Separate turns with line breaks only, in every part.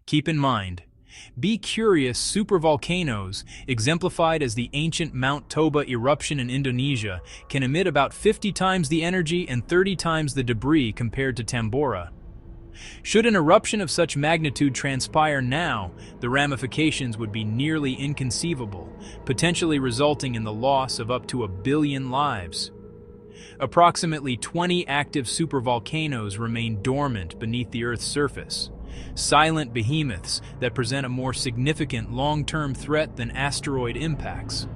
Keep in mind, be curious supervolcanoes, exemplified as the ancient Mount Toba eruption in Indonesia, can emit about 50 times the energy and 30 times the debris compared to Tambora. Should an eruption of such magnitude transpire now, the ramifications would be nearly inconceivable, potentially resulting in the loss of up to 1 billion lives. Approximately 20 active supervolcanoes remain dormant beneath the Earth's surface, silent behemoths that present a more significant long-term threat than asteroid impacts.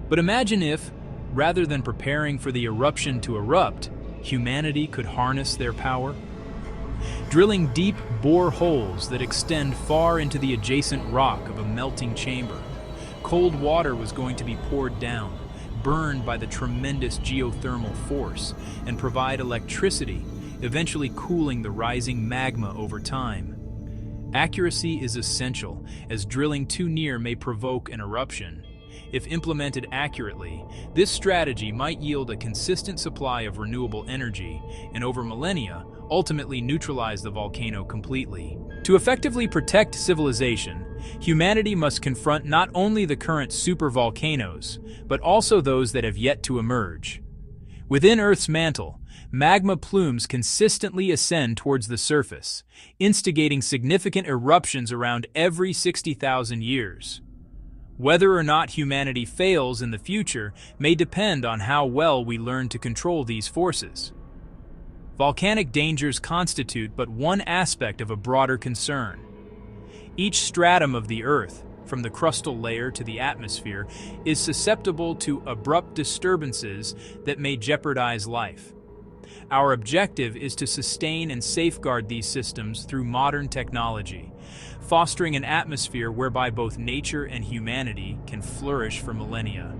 But imagine if, rather than preparing for the eruption to erupt, humanity could harness their power. Drilling deep bore holes that extend far into the adjacent rock of a melting chamber, cold water was going to be poured down, burned by the tremendous geothermal force, and provide electricity, eventually cooling the rising magma over time. Accuracy is essential, as drilling too near may provoke an eruption. If implemented accurately, this strategy might yield a consistent supply of renewable energy, and over millennia, ultimately neutralize the volcano completely. To effectively protect civilization, humanity must confront not only the current supervolcanoes, but also those that have yet to emerge. Within Earth's mantle, magma plumes consistently ascend towards the surface, instigating significant eruptions around every 60,000 years. Whether or not humanity fails in the future may depend on how well we learn to control these forces. Volcanic dangers constitute but one aspect of a broader concern. Each stratum of the Earth, from the crustal layer to the atmosphere, is susceptible to abrupt disturbances that may jeopardize life. Our objective is to sustain and safeguard these systems through modern technology, fostering an atmosphere whereby both nature and humanity can flourish for millennia.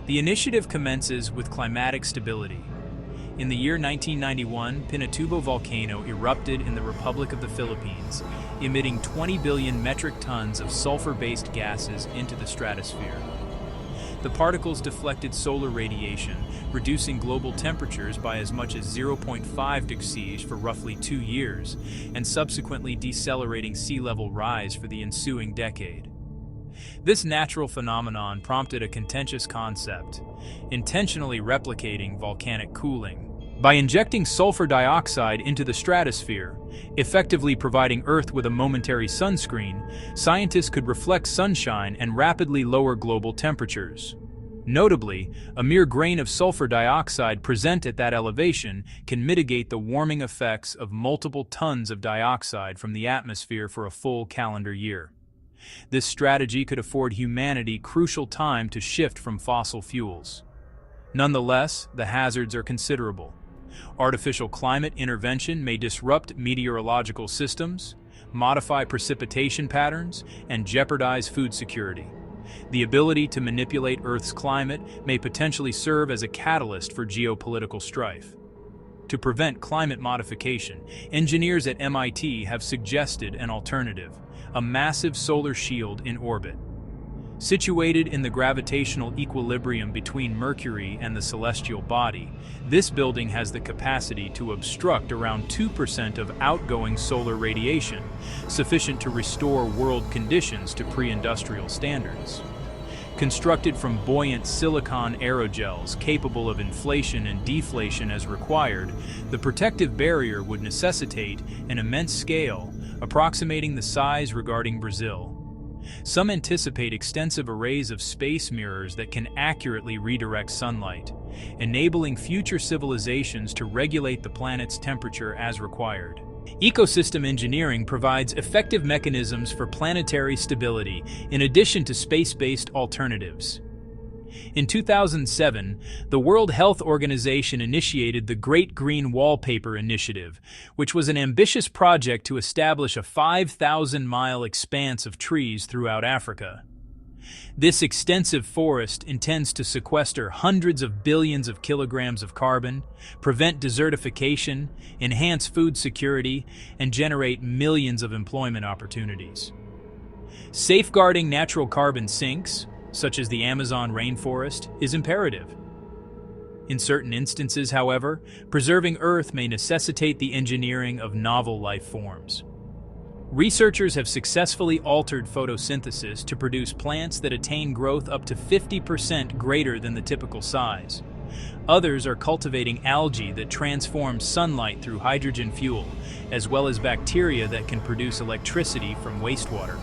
The initiative commences with climatic stability. In the year 1991, Pinatubo Volcano erupted in the Republic of the Philippines, emitting 20 billion metric tons of sulfur-based gases into the stratosphere. The particles deflected solar radiation, reducing global temperatures by as much as 0.5 degrees for roughly 2 years, and subsequently decelerating sea level rise for the ensuing decade. This natural phenomenon prompted a contentious concept, intentionally replicating volcanic cooling. By injecting sulfur dioxide into the stratosphere, effectively providing Earth with a momentary sunscreen, scientists could reflect sunshine and rapidly lower global temperatures. Notably, a mere grain of sulfur dioxide present at that elevation can mitigate the warming effects of multiple tons of dioxide from the atmosphere for a full calendar year. This strategy could afford humanity crucial time to shift from fossil fuels. Nonetheless, the hazards are considerable. Artificial climate intervention may disrupt meteorological systems, modify precipitation patterns, and jeopardize food security. The ability to manipulate Earth's climate may potentially serve as a catalyst for geopolitical strife. To prevent climate modification, engineers at MIT have suggested an alternative: a massive solar shield in orbit. Situated in the gravitational equilibrium between Mercury and the celestial body, this building has the capacity to obstruct around 2% of outgoing solar radiation, sufficient to restore world conditions to pre-industrial standards. Constructed from buoyant silicon aerogels capable of inflation and deflation as required, the protective barrier would necessitate an immense scale, approximating the size regarding Brazil. Some anticipate extensive arrays of space mirrors that can accurately redirect sunlight, enabling future civilizations to regulate the planet's temperature as required. Ecosystem engineering provides effective mechanisms for planetary stability in addition to space-based alternatives. In 2007, the World Health Organization initiated the Great Green Wallpaper Initiative, which was an ambitious project to establish a 5,000-mile expanse of trees throughout Africa. This extensive forest intends to sequester hundreds of billions of kilograms of carbon, prevent desertification, enhance food security, and generate millions of employment opportunities. Safeguarding natural carbon sinks, such as the Amazon rainforest, is imperative. In certain instances, however, preserving Earth may necessitate the engineering of novel life forms. Researchers have successfully altered photosynthesis to produce plants that attain growth up to 50% greater than the typical size. Others are cultivating algae that transforms sunlight through hydrogen fuel, as well as bacteria that can produce electricity from wastewater.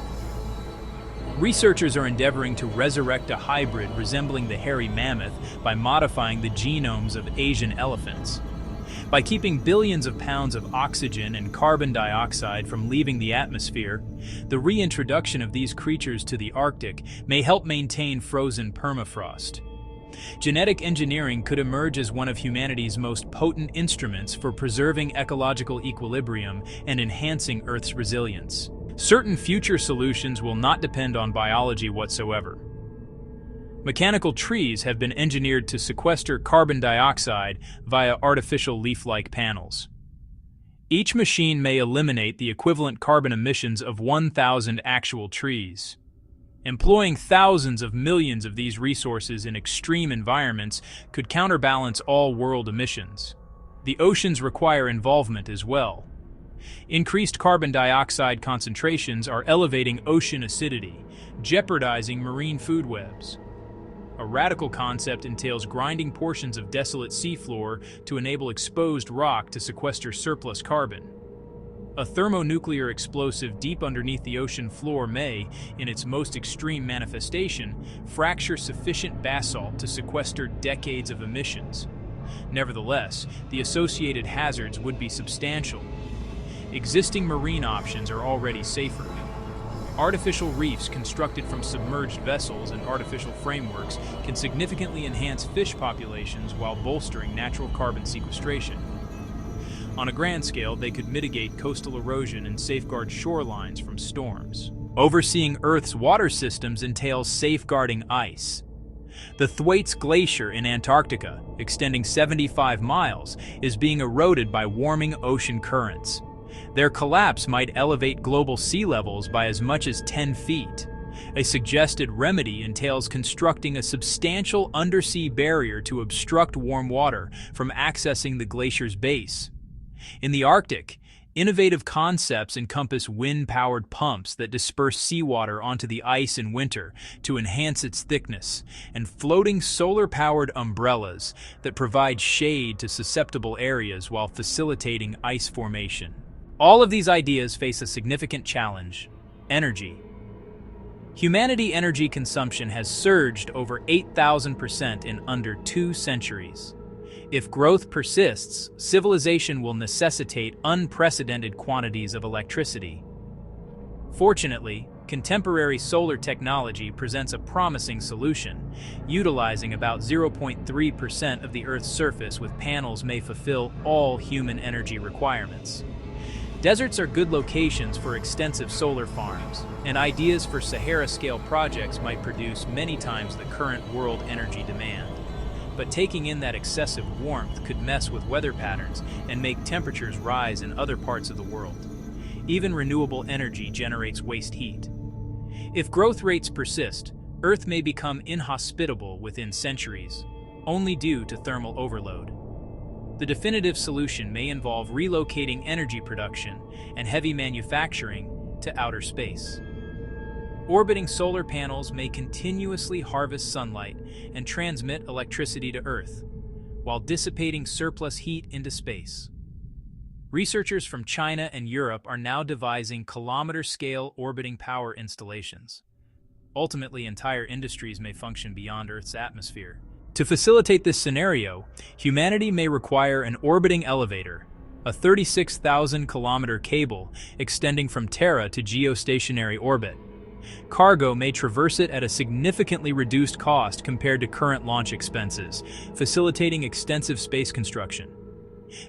Researchers are endeavoring to resurrect a hybrid resembling the hairy mammoth by modifying the genomes of Asian elephants. By keeping billions of pounds of oxygen and carbon dioxide from leaving the atmosphere, the reintroduction of these creatures to the Arctic may help maintain frozen permafrost. Genetic engineering could emerge as one of humanity's most potent instruments for preserving ecological equilibrium and enhancing Earth's resilience. Certain future solutions will not depend on biology whatsoever. Mechanical trees have been engineered to sequester carbon dioxide via artificial leaf-like panels. Each machine may eliminate the equivalent carbon emissions of 1,000 actual trees. Employing thousands of millions of these resources in extreme environments could counterbalance all world emissions. The oceans require involvement as well. Increased carbon dioxide concentrations are elevating ocean acidity, jeopardizing marine food webs. A radical concept entails grinding portions of desolate seafloor to enable exposed rock to sequester surplus carbon. A thermonuclear explosive deep underneath the ocean floor may, in its most extreme manifestation, fracture sufficient basalt to sequester decades of emissions. Nevertheless, the associated hazards would be substantial. Existing marine options are already safer. Artificial reefs constructed from submerged vessels and artificial frameworks can significantly enhance fish populations while bolstering natural carbon sequestration. On a grand scale, they could mitigate coastal erosion and safeguard shorelines from storms. Overseeing Earth's water systems entails safeguarding ice. The Thwaites Glacier in Antarctica, extending 75 miles, is being eroded by warming ocean currents. Their collapse might elevate global sea levels by as much as 10 feet. A suggested remedy entails constructing a substantial undersea barrier to obstruct warm water from accessing the glacier's base. In the Arctic, innovative concepts encompass wind-powered pumps that disperse seawater onto the ice in winter to enhance its thickness, and floating solar-powered umbrellas that provide shade to susceptible areas while facilitating ice formation. All of these ideas face a significant challenge: energy. Humanity energy consumption has surged over 8,000% in under 2 centuries. If growth persists, civilization will necessitate unprecedented quantities of electricity. Fortunately, contemporary solar technology presents a promising solution. Utilizing about 0.3% of the Earth's surface with panels may fulfill all human energy requirements. Deserts are good locations for extensive solar farms, and ideas for Sahara-scale projects might produce many times the current world energy demand. But taking in that excessive warmth could mess with weather patterns and make temperatures rise in other parts of the world. Even renewable energy generates waste heat. If growth rates persist, Earth may become inhospitable within centuries, only due to thermal overload. The definitive solution may involve relocating energy production and heavy manufacturing to outer space. Orbiting solar panels may continuously harvest sunlight and transmit electricity to Earth, while dissipating surplus heat into space. Researchers from China and Europe are now devising kilometer-scale orbiting power installations. Ultimately, entire industries may function beyond Earth's atmosphere. To facilitate this scenario, humanity may require an orbiting elevator, a 36,000-kilometer cable extending from Terra to geostationary orbit. Cargo may traverse it at a significantly reduced cost compared to current launch expenses, facilitating extensive space construction.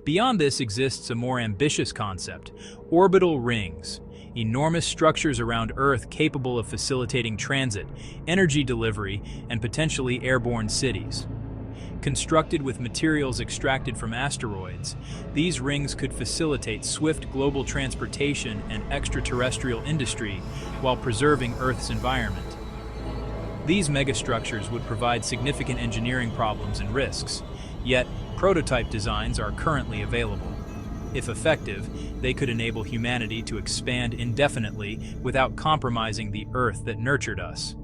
Beyond this exists a more ambitious concept: orbital rings, enormous structures around Earth capable of facilitating transit, energy delivery, and potentially airborne cities. Constructed with materials extracted from asteroids, these rings could facilitate swift global transportation and extraterrestrial industry while preserving Earth's environment. These megastructures would provide significant engineering problems and risks, yet prototype designs are currently available. If effective, they could enable humanity to expand indefinitely without compromising the Earth that nurtured us.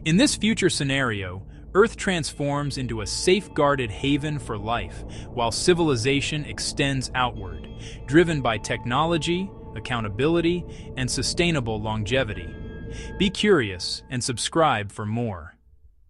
In this future scenario, Earth transforms into a safeguarded haven for life, while civilization extends outward, driven by technology, accountability, and sustainable longevity. Be curious and subscribe for more.